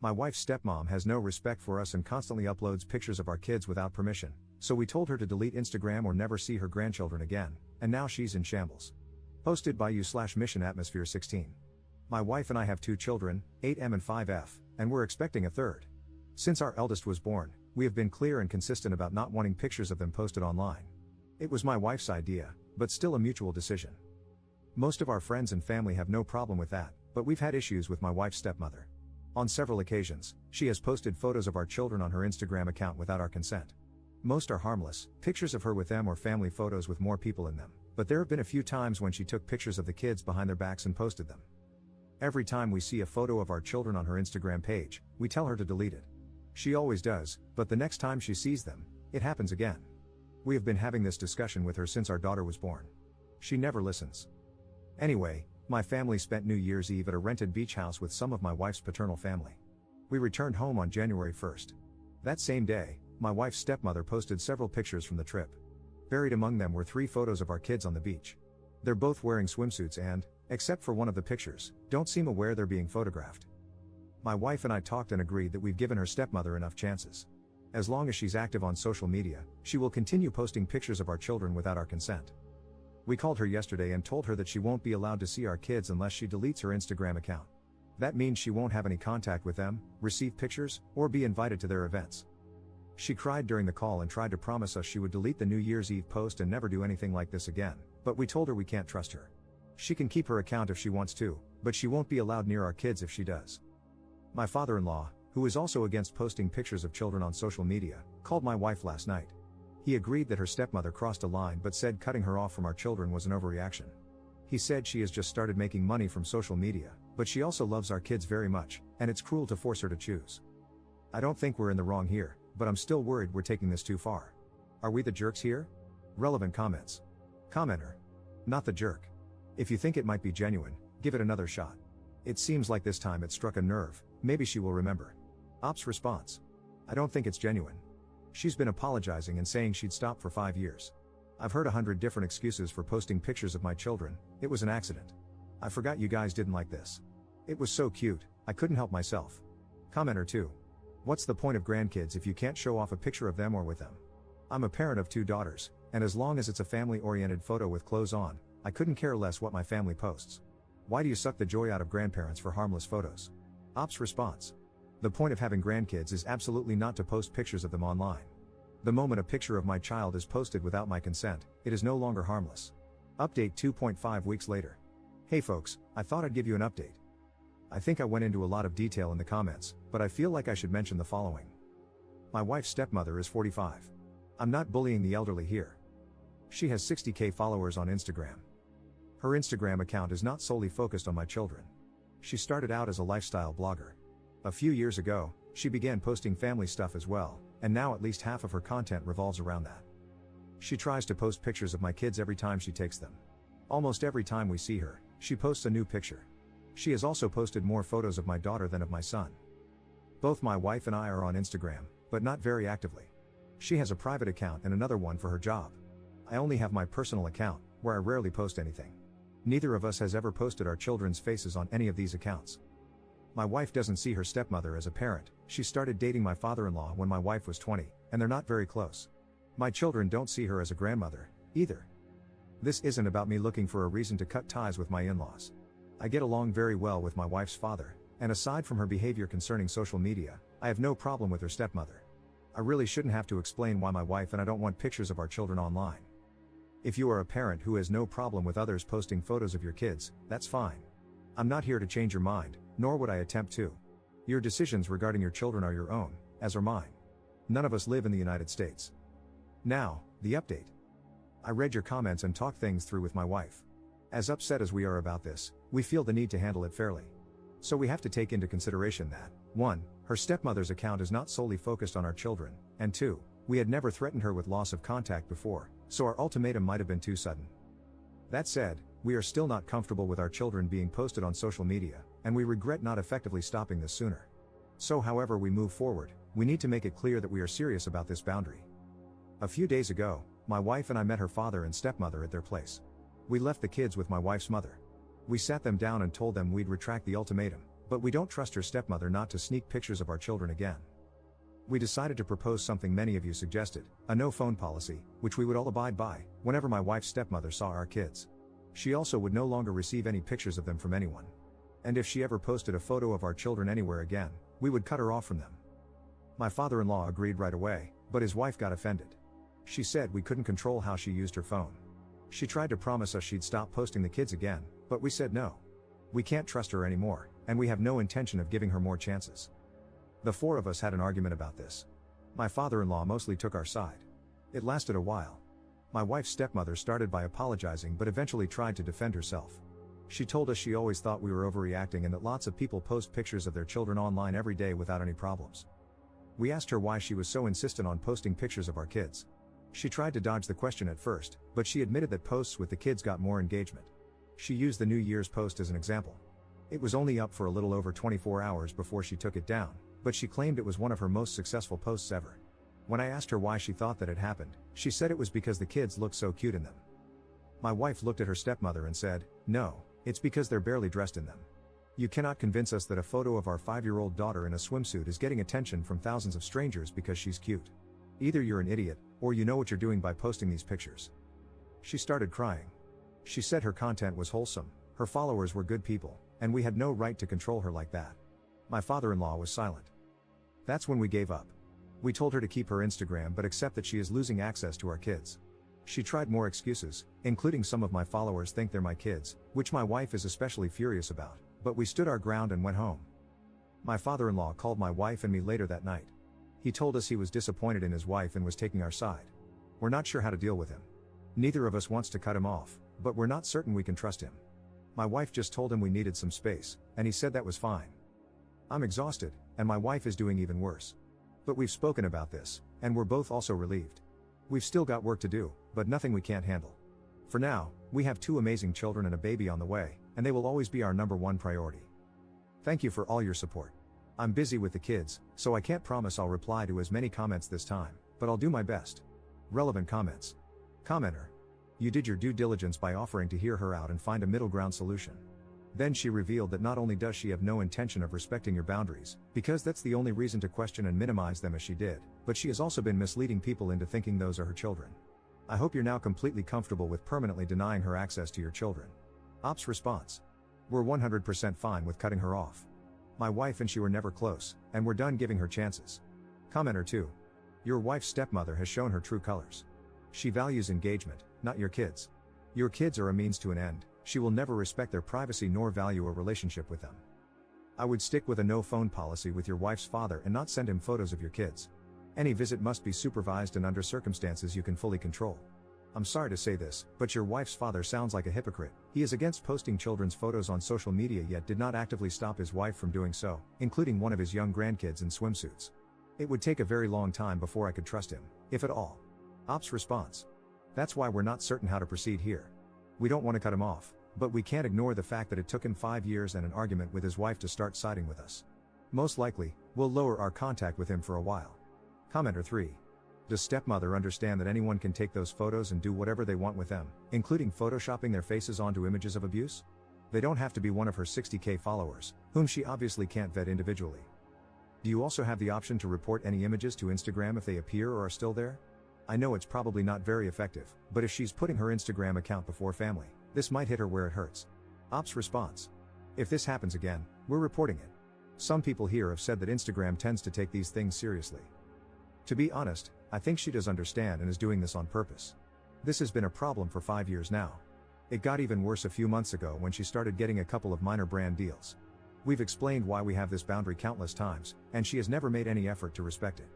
My wife's stepmom has no respect for us and constantly uploads pictures of our kids without permission, so we told her to delete Instagram or never see her grandchildren again, and now she's in shambles. Posted by you/Mission Atmosphere 16. My wife and I have 2 children, 8M and 5F, and we're expecting a third. Since our eldest was born, we have been clear and consistent about not wanting pictures of them posted online. It was my wife's idea, but still a mutual decision. Most of our friends and family have no problem with that, but we've had issues with my wife's stepmother. On several occasions, she has posted photos of our children on her Instagram account without our consent. Most are harmless, pictures of her with them or family photos with more people in them, but there have been a few times when she took pictures of the kids behind their backs and posted them. Every time we see a photo of our children on her Instagram page, we tell her to delete it. She always does, but the next time she sees them, it happens again. We have been having this discussion with her since our daughter was born. She never listens. Anyway, my family spent New Year's Eve at a rented beach house with some of my wife's paternal family. We returned home on January 1st. That same day, my wife's stepmother posted several pictures from the trip. Buried among them were 3 photos of our kids on the beach. They're both wearing swimsuits and, except for one of the pictures, don't seem aware they're being photographed. My wife and I talked and agreed that we've given her stepmother enough chances. As long as she's active on social media, she will continue posting pictures of our children without our consent. We called her yesterday and told her that she won't be allowed to see our kids unless she deletes her Instagram account. That means she won't have any contact with them, receive pictures, or be invited to their events. She cried during the call and tried to promise us she would delete the New Year's Eve post and never do anything like this again, but we told her we can't trust her. She can keep her account if she wants to, but she won't be allowed near our kids if she does. My father-in-law, who is also against posting pictures of children on social media, called my wife last night. He agreed that her stepmother crossed a line but said cutting her off from our children was an overreaction. He said she has just started making money from social media, but she also loves our kids very much, and it's cruel to force her to choose. I don't think we're in the wrong here, but I'm still worried we're taking this too far. Are we the jerks here? Relevant comments. Commenter. Not the jerk. If you think it might be genuine, give it another shot. It seems like this time it struck a nerve, maybe she will remember. Ops response. I don't think it's genuine. She's been apologizing and saying she'd stop for 5 years. I've heard 100 different excuses for posting pictures of my children. It was an accident. I forgot you guys didn't like this. It was so cute, I couldn't help myself. Commenter 2. What's the point of grandkids if you can't show off a picture of them or with them? I'm a parent of 2 daughters, and as long as it's a family-oriented photo with clothes on, I couldn't care less what my family posts. Why do you suck the joy out of grandparents for harmless photos? Ops response. The point of having grandkids is absolutely not to post pictures of them online. The moment a picture of my child is posted without my consent, it is no longer harmless. Update 2.5 weeks later. Hey folks, I thought I'd give you an update. I think I went into a lot of detail in the comments, but I feel like I should mention the following. My wife's stepmother is 45. I'm not bullying the elderly here. She has 60k followers on Instagram. Her Instagram account is not solely focused on my children. She started out as a lifestyle blogger. A few years ago, she began posting family stuff as well, and now at least half of her content revolves around that. She tries to post pictures of my kids every time she takes them. Almost every time we see her, she posts a new picture. She has also posted more photos of my daughter than of my son. Both my wife and I are on Instagram, but not very actively. She has a private account and another one for her job. I only have my personal account, where I rarely post anything. Neither of us has ever posted our children's faces on any of these accounts. My wife doesn't see her stepmother as a parent. She started dating my father-in-law when my wife was 20, and they're not very close. My children don't see her as a grandmother, either. This isn't about me looking for a reason to cut ties with my in-laws. I get along very well with my wife's father, and aside from her behavior concerning social media, I have no problem with her stepmother. I really shouldn't have to explain why my wife and I don't want pictures of our children online. If you are a parent who has no problem with others posting photos of your kids, that's fine. I'm not here to change your mind, nor would I attempt to. Your decisions regarding your children are your own, as are mine. None of us live in the United States. Now, the update. I read your comments and talked things through with my wife. As upset as we are about this, we feel the need to handle it fairly. So we have to take into consideration that, 1, her stepmother's account is not solely focused on our children, and 2, we had never threatened her with loss of contact before, so our ultimatum might have been too sudden. That said, we are still not comfortable with our children being posted on social media, and we regret not effectively stopping this sooner. So however we move forward, we need to make it clear that we are serious about this boundary. A few days ago, my wife and I met her father and stepmother at their place. We left the kids with my wife's mother. We sat them down and told them we'd retract the ultimatum, But we don't trust her stepmother not to sneak pictures of our children again. We decided to propose something many of you suggested, a no phone policy, which we would all abide by, whenever my wife's stepmother saw our kids. She also would no longer receive any pictures of them from anyone. And if she ever posted a photo of our children anywhere again, we would cut her off from them. My father-in-law agreed right away, but his wife got offended. She said we couldn't control how she used her phone. She tried to promise us she'd stop posting the kids again, but we said no. We can't trust her anymore, and we have no intention of giving her more chances. The four of us had an argument about this. My father-in-law mostly took our side. It lasted a while. My wife's stepmother started by apologizing but eventually tried to defend herself. She told us she always thought we were overreacting and that lots of people post pictures of their children online every day without any problems. We asked her why she was so insistent on posting pictures of our kids. She tried to dodge the question at first, but she admitted that posts with the kids got more engagement. She used the New Year's post as an example. It was only up for a little over 24 hours before she took it down, but she claimed it was one of her most successful posts ever. When I asked her why she thought that had happened, she said it was because the kids looked so cute in them. My wife looked at her stepmother and said, "No, it's because they're barely dressed in them. You cannot convince us that a photo of our 5-year-old daughter in a swimsuit is getting attention from thousands of strangers because she's cute. Either you're an idiot, or you know what you're doing by posting these pictures." She started crying. She said her content was wholesome, her followers were good people, and we had no right to control her like that. My father-in-law was silent. That's when we gave up. We told her to keep her Instagram but accept that she is losing access to our kids. She tried more excuses, including some of my followers think they're my kids, which my wife is especially furious about, but we stood our ground and went home. My father-in-law called my wife and me later that night. He told us he was disappointed in his wife and was taking our side. We're not sure how to deal with him. Neither of us wants to cut him off, but we're not certain we can trust him. My wife just told him we needed some space, and he said that was fine. I'm exhausted, and my wife is doing even worse. But we've spoken about this, and we're both also relieved. We've still got work to do, but nothing we can't handle. For now, we have 2 amazing children and a baby on the way, and they will always be our #1 priority. Thank you for all your support. I'm busy with the kids, so I can't promise I'll reply to as many comments this time, but I'll do my best. Relevant comments. Commenter. You did your due diligence by offering to hear her out and find a middle ground solution. Then she revealed that not only does she have no intention of respecting your boundaries, because that's the only reason to question and minimize them as she did, but she has also been misleading people into thinking those are her children. I hope you're now completely comfortable with permanently denying her access to your children. Ops response. We're 100% fine with cutting her off. My wife and she were never close, and we're done giving her chances. Commenter 2. Your wife's stepmother has shown her true colors. She values engagement, not your kids. Your kids are a means to an end. She will never respect their privacy nor value a relationship with them. I would stick with a no phone policy with your wife's father and not send him photos of your kids. Any visit must be supervised and under circumstances you can fully control. I'm sorry to say this, but your wife's father sounds like a hypocrite. He is against posting children's photos on social media yet did not actively stop his wife from doing so, including one of his young grandkids in swimsuits. It would take a very long time before I could trust him, if at all. Ops response. That's why we're not certain how to proceed here. We don't want to cut him off, but we can't ignore the fact that it took him 5 years and an argument with his wife to start siding with us. Most likely, we'll lower our contact with him for a while. Commenter 3. Does stepmother understand that anyone can take those photos and do whatever they want with them, including photoshopping their faces onto images of abuse? They don't have to be one of her 60K followers, whom she obviously can't vet individually. Do you also have the option to report any images to Instagram if they appear or are still there? I know it's probably not very effective, but if she's putting her Instagram account before family, this might hit her where it hurts. Ops response. If this happens again, we're reporting it. Some people here have said that Instagram tends to take these things seriously. To be honest, I think she does understand and is doing this on purpose. This has been a problem for 5 years now. It got even worse a few months ago when she started getting a couple of minor brand deals. We've explained why we have this boundary countless times, and she has never made any effort to respect it.